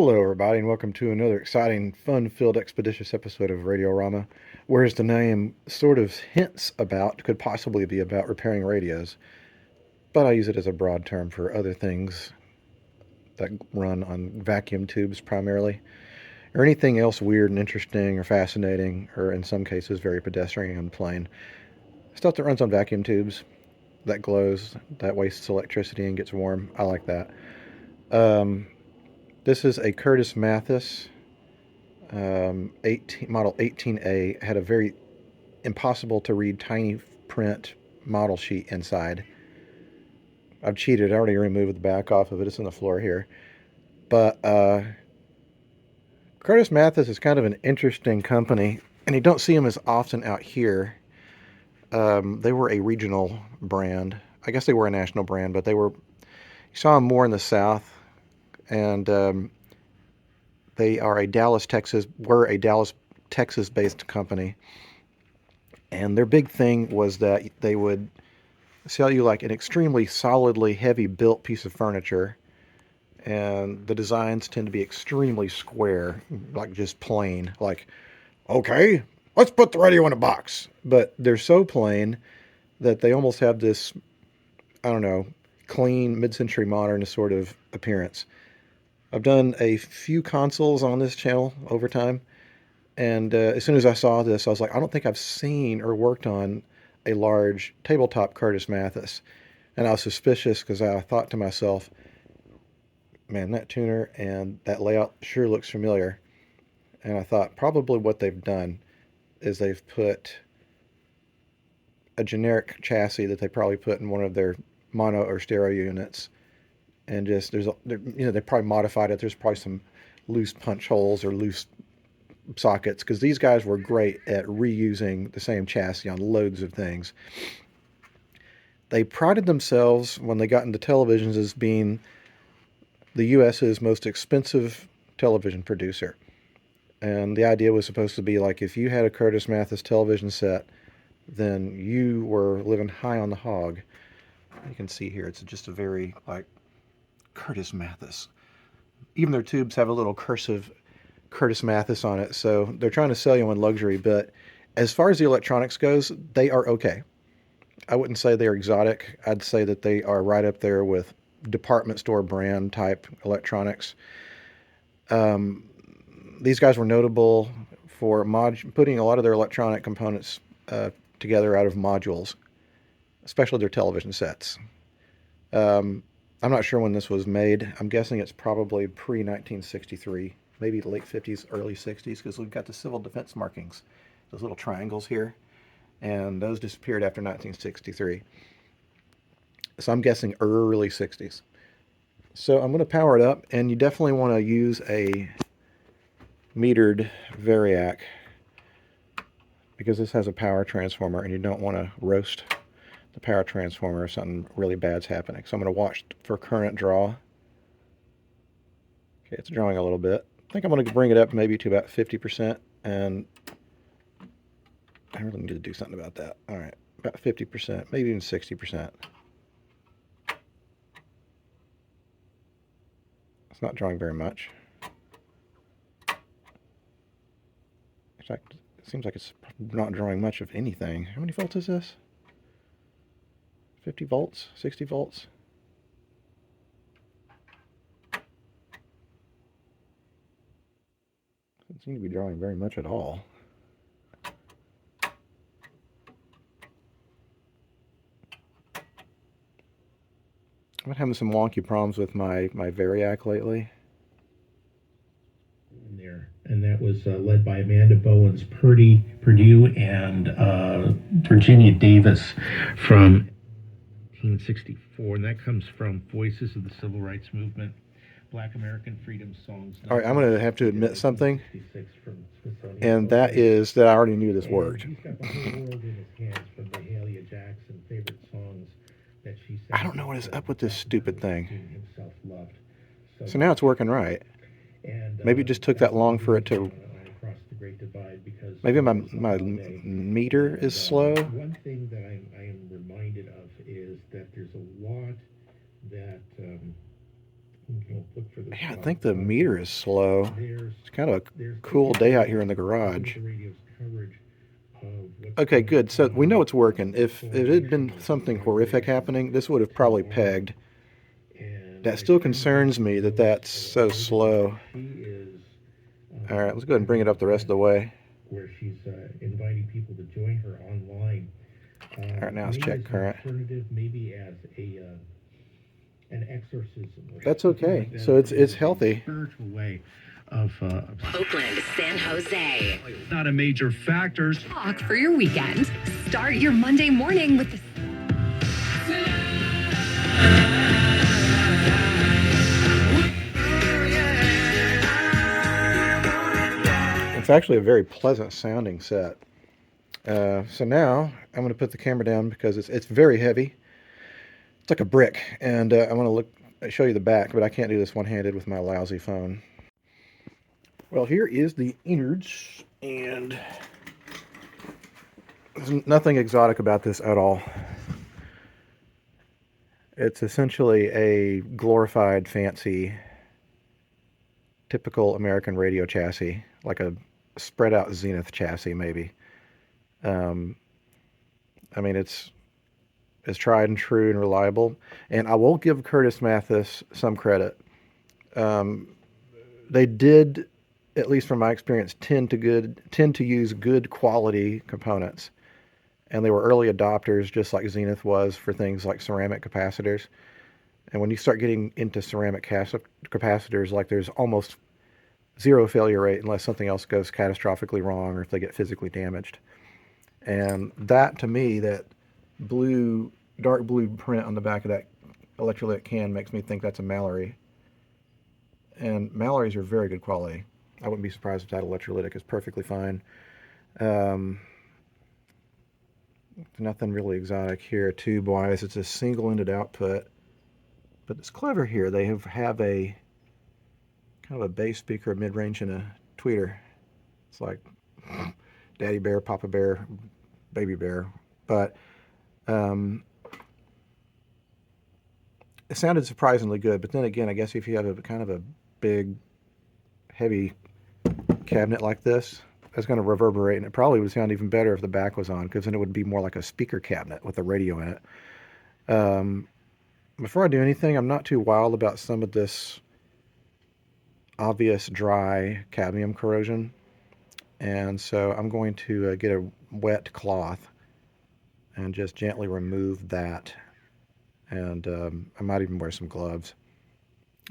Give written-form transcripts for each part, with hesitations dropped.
Hello, everybody, and welcome to another exciting, fun-filled, expeditious episode of Radiorama, whereas the name sort of hints about, could possibly be about repairing radios, but I use it as a broad term for other things that run on vacuum tubes primarily, or anything else weird and interesting or fascinating, or in some cases very pedestrian and plain. Stuff that runs on vacuum tubes, that glows, that wastes electricity and gets warm. I like that. Um, this is a Curtis Mathes 18, model 18A. Had a very impossible to read tiny print model sheet inside. I've cheated. I already removed the back off of it. It's on the floor here. But Curtis Mathes is kind of an interesting company, and you don't see them as often out here. They were a regional brand. I guess they were a national brand, but you saw them more in the South, and they are were a Dallas, Texas-based company. And their big thing was that they would sell you like an extremely solidly heavy built piece of furniture, and the designs tend to be extremely square, like just plain. Like, okay, let's put the radio in a box. But they're so plain that they almost have this, I don't know, clean mid-century modern sort of appearance. I've done a few consoles on this channel over time, and as soon as I saw this, I was like, I don't think I've seen or worked on a large tabletop Curtis Mathes. And I was suspicious because I thought to myself, man, that tuner and that layout sure looks familiar. And I thought probably what they've done is they've put a generic chassis that they probably put in one of their mono or stereo units, and just they probably modified it. There's probably some loose punch holes or loose sockets, because these guys were great at reusing the same chassis on loads of things. They prided themselves when they got into televisions as being the US's most expensive television producer. And the idea was supposed to be like, if you had a Curtis Mathes television set, then you were living high on the hog. You can see here, it's just a very like Curtis Mathes. Even their tubes have a little cursive Curtis Mathes on it, so they're trying to sell you on luxury. But as far as the electronics goes, they are okay. I wouldn't say they're exotic. I'd say that they are right up there with department store brand type electronics. Um, these guys were notable for putting a lot of their electronic components together out of modules, especially their television sets. Um, I'm not sure when this was made. I'm guessing it's probably pre-1963, maybe late 50s, early 60s, because we've got the civil defense markings, those little triangles here, and those disappeared after 1963. So I'm guessing early 60s. So I'm going to power it up, and you definitely want to use a metered variac, because this has a power transformer, and you don't want to roast the power transformer if something really bad's happening. So I'm going to watch for current draw. Okay, it's drawing a little bit. I think I'm going to bring it up maybe to about 50%, and I really need to do something about that. All right, about 50%, maybe even 60%. It's not drawing very much. In fact, it seems like it's not drawing much of anything. How many volts is this? 50 volts? 60 volts? Doesn't seem to be drawing very much at all. I've been having some wonky problems with my variac lately. There, and that was led by Amanda Bowens Purdue and Virginia Davis from 1964, and that comes from Voices of the Civil Rights Movement, Black American Freedom Songs. All right, I'm going to have to admit something, and that is that I already knew this worked. He's got the whole world in his hands, from Mahalia Jackson favorite songs that she sang. I don't know what is up with this stupid thing. Himself loved. So now it's working right. And Maybe it just took that long for it to. across the Great Divide, because Maybe my meter is slow. One thing that I am reminded of is that there's a lot that Yeah, I think the meter is slow. It's kind of a cool day out here in the garage. Okay, good. So we know it's working. If it had been something horrific happening, this would have probably pegged. That still concerns me that that's so slow. All right, let's go ahead and bring it up the rest of the way. Where she's inviting people to join her online. All right, now let's Maybe check as an current. alternative, maybe as a an exorcism or That's something okay. like that. So it's healthy. Spiritual way of Oakland, San Jose. not a major factor. Talk for your weekend. Start your Monday morning with the It's actually a very pleasant sounding set. So now I'm going to put the camera down because it's very heavy. It's like a brick, and I'm going to show you the back, but I can't do this one-handed with my lousy phone. Well, here is the innards, and there's nothing exotic about this at all. It's essentially a glorified, fancy, typical American radio chassis, like a spread-out Zenith chassis, maybe. I mean, it's tried and true and reliable, and I will give Curtis Mathes some credit. They did, at least from my experience, tend to use good quality components, and they were early adopters, just like Zenith was for things like ceramic capacitors. And when you start getting into ceramic capacitors, like there's almost zero failure rate unless something else goes catastrophically wrong or if they get physically damaged. And that, to me, that dark blue print on the back of that electrolytic can makes me think that's a Mallory. And Mallories are very good quality. I wouldn't be surprised if that electrolytic is perfectly fine. Nothing really exotic here tube-wise. It's a single-ended output. But it's clever here. They have a kind of a bass speaker, a mid-range, and a tweeter. It's like Daddy Bear, Papa Bear, Baby Bear. But it sounded surprisingly good. But then again, I guess if you have a kind of a big, heavy cabinet like this, that's going to reverberate, and it probably would sound even better if the back was on, because then it would be more like a speaker cabinet with a radio in it. Before I do anything, I'm not too wild about some of this obvious dry cadmium corrosion, and so I'm going to get a wet cloth and just gently remove that, and I might even wear some gloves,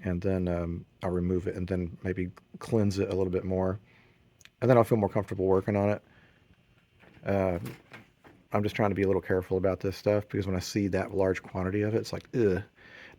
and then I'll remove it and then maybe cleanse it a little bit more, and then I'll feel more comfortable working on it. I'm just trying to be a little careful about this stuff, because when I see that large quantity of it, it's like, ugh.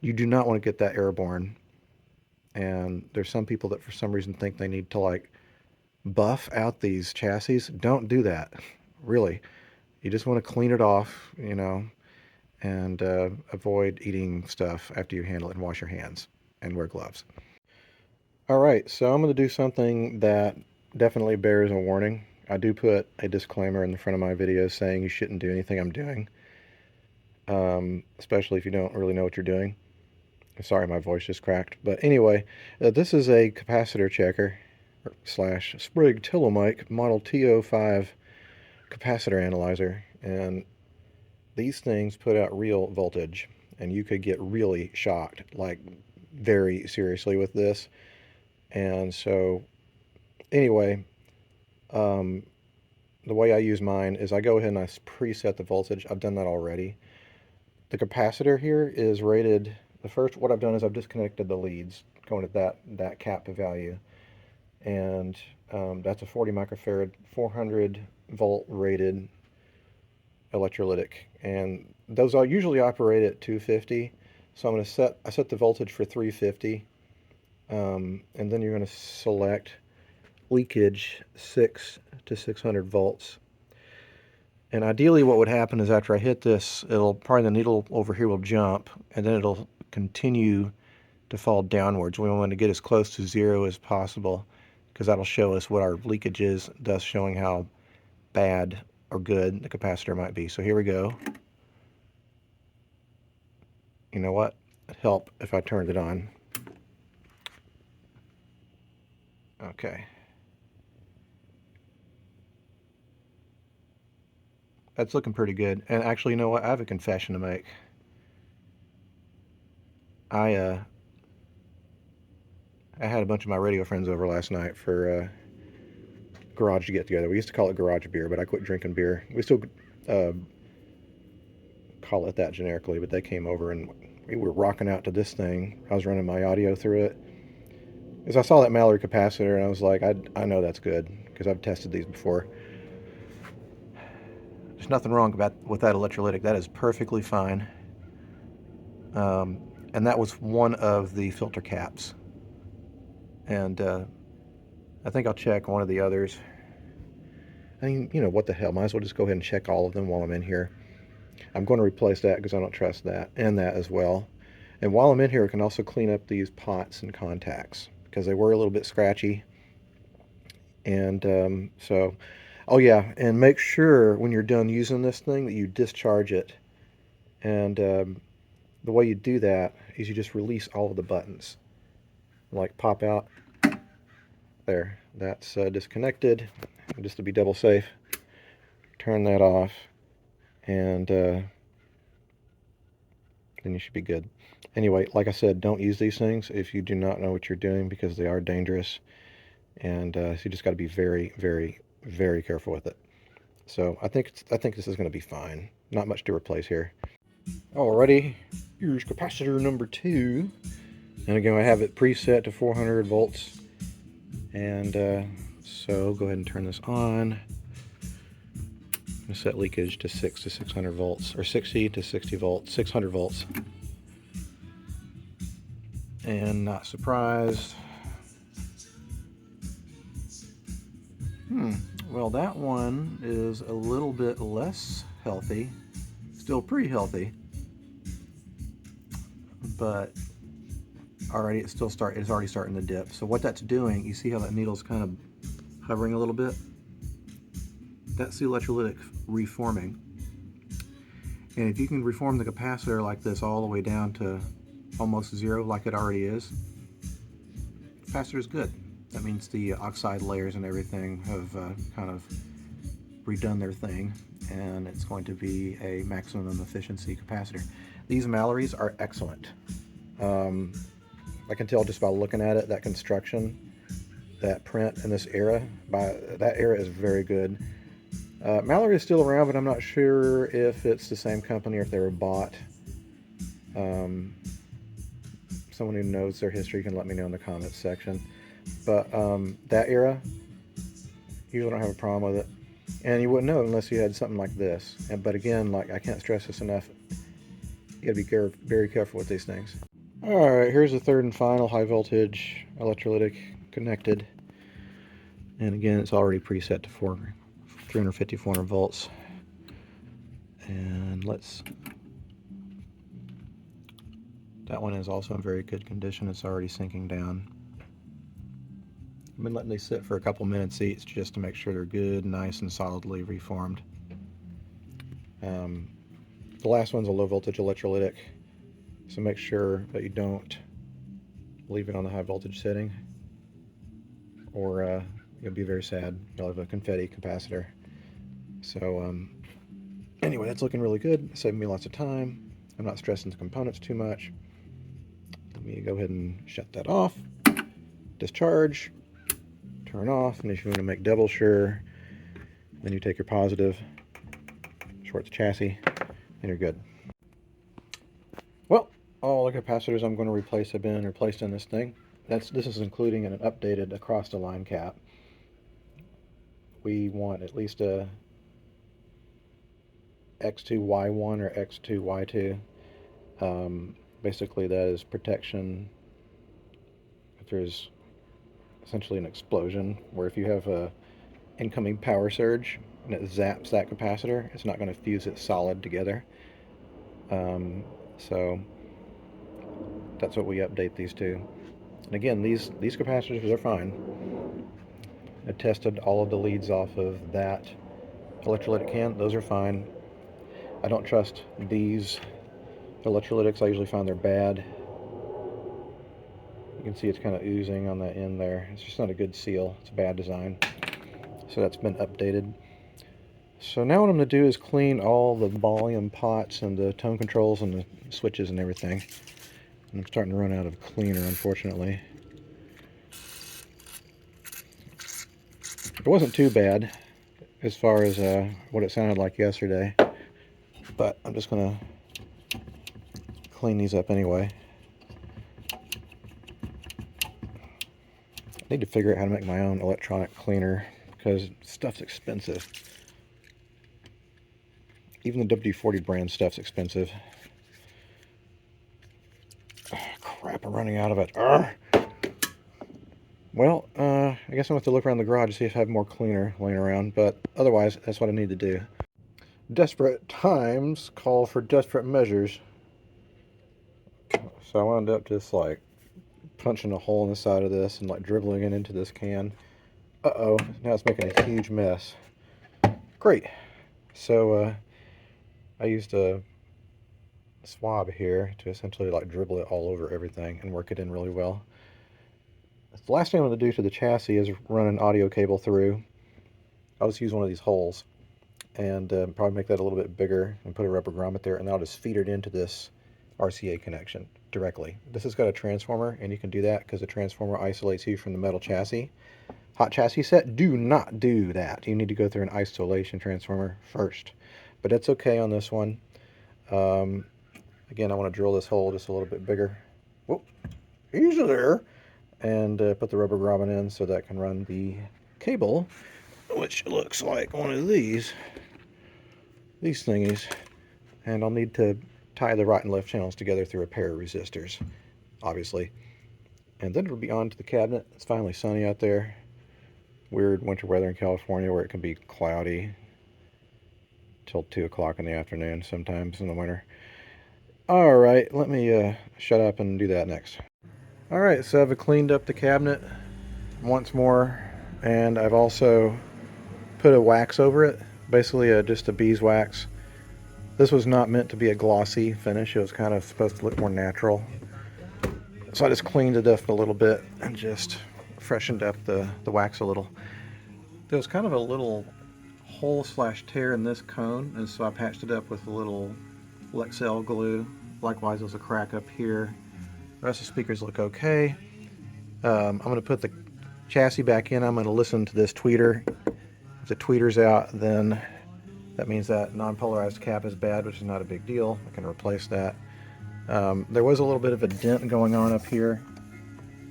You do not want to get that airborne. And there's some people that for some reason think they need to like buff out these chassis. Don't do that, really. You just want to clean it off, and avoid eating stuff after you handle it, and wash your hands and wear gloves. All right, so I'm going to do something that definitely bears a warning. I do put a disclaimer in the front of my videos saying you shouldn't do anything I'm doing, especially if you don't really know what you're doing. Sorry, my voice just cracked. But anyway, this is a capacitor checker / Sprague Tillomike model T05 capacitor analyzer. And these things put out real voltage. And you could get really shocked, like very seriously with this. And so, anyway, the way I use mine is I go ahead and I preset the voltage. I've done that already. The capacitor here is rated... what I've done is I've disconnected the leads going to that cap value, and that's a 40 microfarad 400 volt rated electrolytic, and those are usually operate at 250. So I'm going to set the voltage for 350, and then you're going to select leakage 6 to 600 volts. And ideally what would happen is after I hit this, probably the needle over here will jump, and then it'll continue to fall downwards. We want to get as close to zero as possible, because that'll show us what our leakage is, thus showing how bad or good the capacitor might be. So here we go. You know what? It'd help if I turned it on. Okay. That's looking pretty good. And actually, you know what? I have a confession to make. I uh, I had a bunch of my radio friends over last night for garage get together. We used to call it garage beer, but I quit drinking beer. We still uh, call it that generically, but they came over and we were rocking out to this thing. I was running my audio through it. As I saw that Mallory capacitor, and I was like, I know that's good because I've tested these before. There's nothing wrong with that electrolytic. That is perfectly fine. Um, and that was one of the filter caps. And I think I'll check one of the others. I mean, you know, what the hell? Might as well just go ahead and check all of them while I'm in here. I'm going to replace that because I don't trust that, and that as well. And while I'm in here, I can also clean up these pots and contacts because they were a little bit scratchy. And oh yeah, and make sure when you're done using this thing that you discharge it. And the way you do that is you just release all of the buttons. Like pop out. There, that's disconnected. Just to be double safe, turn that off, and then you should be good. Anyway, like I said, don't use these things if you do not know what you're doing because they are dangerous, and so you just got to be very, very, very careful with it. So I think this is going to be fine. Not much to replace here. Alrighty, here's capacitor number 2, and again I have it preset to 400 volts, and so go ahead and turn this on. I'm going to set leakage to 600 volts, or 60 to 60 volts, 600 volts. And not surprised. Well, that one is a little bit less healthy. Still pretty healthy, but already it's already starting to dip. So what that's doing, you see how that needle's kind of hovering a little bit? That's the electrolytic reforming. And if you can reform the capacitor like this all the way down to almost zero like it already is, the capacitor is good. That means the oxide layers and everything have kind of redone their thing, and it's going to be a maximum efficiency capacitor. These Mallorys are excellent. I can tell just by looking at it, that construction, that print in this era, that era is very good. Mallory is still around, but I'm not sure if it's the same company or if they were bought. Someone who knows their history can let me know in the comments section. But that era, you don't have a problem with it. And you wouldn't know unless you had something like this. But again, like I can't stress this enough, you gotta be very careful with these things. Alright, here's the third and final high voltage electrolytic connected. And again, it's already preset to 350, 400 volts. And that one is also in very good condition. It's already sinking down. I've been letting these sit for a couple minutes each just to make sure they're good, nice and solidly reformed. The last one's a low voltage electrolytic, so make sure that you don't leave it on the high voltage setting, or you'll be very sad. You'll have a confetti capacitor. So anyway, that's looking really good. Saved me lots of time. I'm not stressing the components too much. Let me go ahead and shut that off. Discharge. Turn off. And if you want to make double sure, then you take your positive, short the chassis, and you're good. Well, all the capacitors I'm going to replace have been replaced in this thing. This is including an updated across the line cap. We want at least a X2Y1 or X2Y2. Basically, that is protection if there's essentially an explosion, where if you have a incoming power surge and it zaps that capacitor, it's not going to fuse it solid together. So that's what we update these to. And again, these capacitors are fine. I tested all of the leads off of that electrolytic can. Those are fine. I don't trust these electrolytics. I usually find they're bad. You can see it's kind of oozing on the end there. It's just not a good seal. It's a bad design. So that's been updated. So now what I'm going to do is clean all the volume pots and the tone controls and the switches and everything. And I'm starting to run out of cleaner, unfortunately. It wasn't too bad as far as what it sounded like yesterday, but I'm just going to clean these up anyway. I need to figure out how to make my own electronic cleaner because stuff's expensive. Even the WD-40 brand stuff's expensive. Oh, crap, I'm running out of it. Arrgh. Well, I guess I'm going to have to look around the garage to see if I have more cleaner laying around, but otherwise, that's what I need to do. Desperate times call for desperate measures. So I wound up just like punching a hole in the side of this and like dribbling it into this can. Uh-oh, now it's making a huge mess. Great. So I used a swab here to essentially like dribble it all over everything and work it in really well. The last thing I'm going to do to the chassis is run an audio cable through. I'll just use one of these holes and probably make that a little bit bigger and put a rubber grommet there, and I'll just feed it into this RCA connection directly. This has got a transformer, and you can do that because the transformer isolates you from the metal chassis. Hot chassis set, do not do that. You need to go through an isolation transformer first. But that's okay on this one. Again, I want to drill this hole just a little bit bigger. Whoop, easy there. And put the rubber grommet in so that can run the cable, which looks like one of these thingies. And I'll need to tie the right and left channels together through a pair of resistors, obviously. And then it'll be on to the cabinet. It's finally sunny out there. Weird winter weather in California where it can be cloudy till 2 o'clock in the afternoon sometimes in the winter. Alright, let me shut up and do that next. Alright, so I've cleaned up the cabinet once more, and I've also put a wax over it, basically just a beeswax. This was not meant to be a glossy finish, it was kind of supposed to look more natural. So I just cleaned it up a little bit and just freshened up the wax a little. There was kind of a little hole slash tear in this cone, and so I patched it up with a little Lexel glue. Likewise, there's a crack up here. The rest of the speakers look okay. I'm going to put the chassis back in. I'm going to listen to this tweeter. If the tweeter's out, then that means that non-polarized cap is bad, which is not a big deal. I can replace that. There was a little bit of a dent going on up here.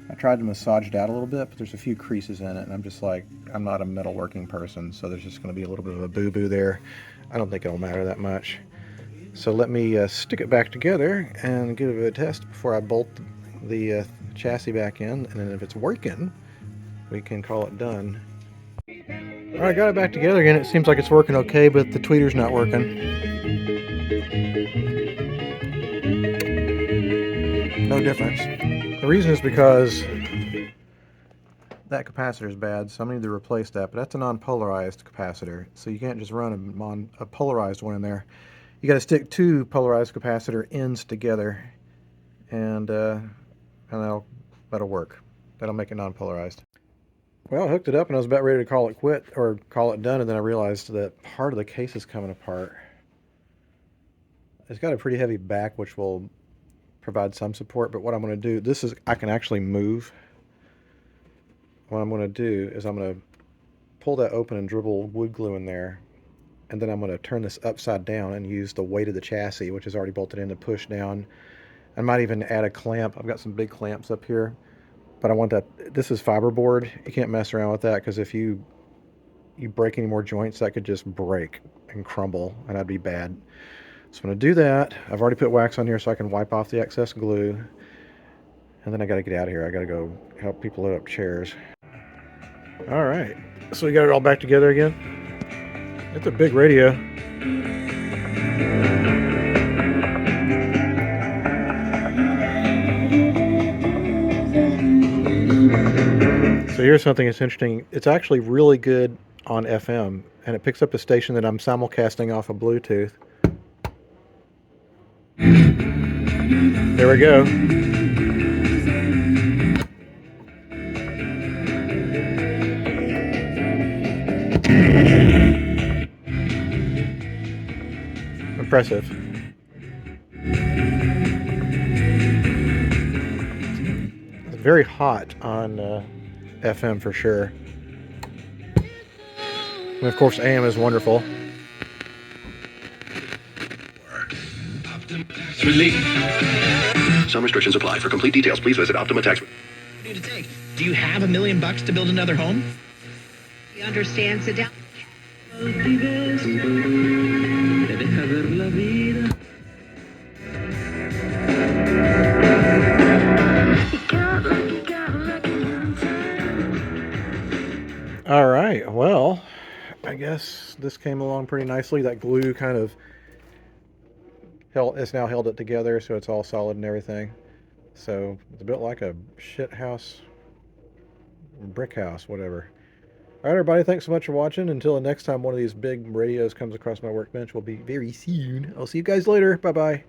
I tried to massage it out a little bit, but there's a few creases in it, and I'm just like, I'm not a metalworking person, so there's just going to be a little bit of a boo-boo there. I don't think it'll matter that much. So let me stick it back together and give it a test before I bolt the chassis back in, and then if it's working, we can call it done. Alright, got it back together again. It seems like it's working okay, but the tweeter's not working. No difference. The reason is because that capacitor is bad, so I'm going to need to replace that, but that's a non-polarized capacitor, so you can't just run a polarized one in there. You got to stick two polarized capacitor ends together, and that'll work. That'll make it non-polarized. Well, I hooked it up and I was about ready to call it quit or call it done, and then I realized that part of the case is coming apart. It's got a pretty heavy back, which will provide some support, but what I'm going to do, I can actually move. What I'm going to do is I'm going to pull that open and dribble wood glue in there. And then I'm going to turn this upside down and use the weight of the chassis, which is already bolted in, to push down. I might even add a clamp. I've got some big clamps up here, but I want that. This is fiberboard. You can't mess around with that, because if you break any more joints, that could just break and crumble, and that'd be bad. So I'm going to do that. I've already put wax on here so I can wipe off the excess glue. And then I got to get out of here. I got to go help people load up chairs. All right. So we got it all back together again. It's a big radio. So here's something that's interesting. It's actually really good on FM, and it picks up a station that I'm simulcasting off of Bluetooth. There we go. Impressive. It's very hot on FM for sure. And of course, AM is wonderful. Some restrictions apply. For complete details, please visit Optima Tax. Do you have $1 million to build another home? He understands the down. All right, well, I guess this came along pretty nicely. That glue kind of it's now held it together, so it's all solid and everything. So it's a bit like a shit house, brick house, whatever. All right, everybody, thanks so much for watching. Until the next time one of these big radios comes across my workbench, will be very soon. I'll see you guys later. Bye-bye.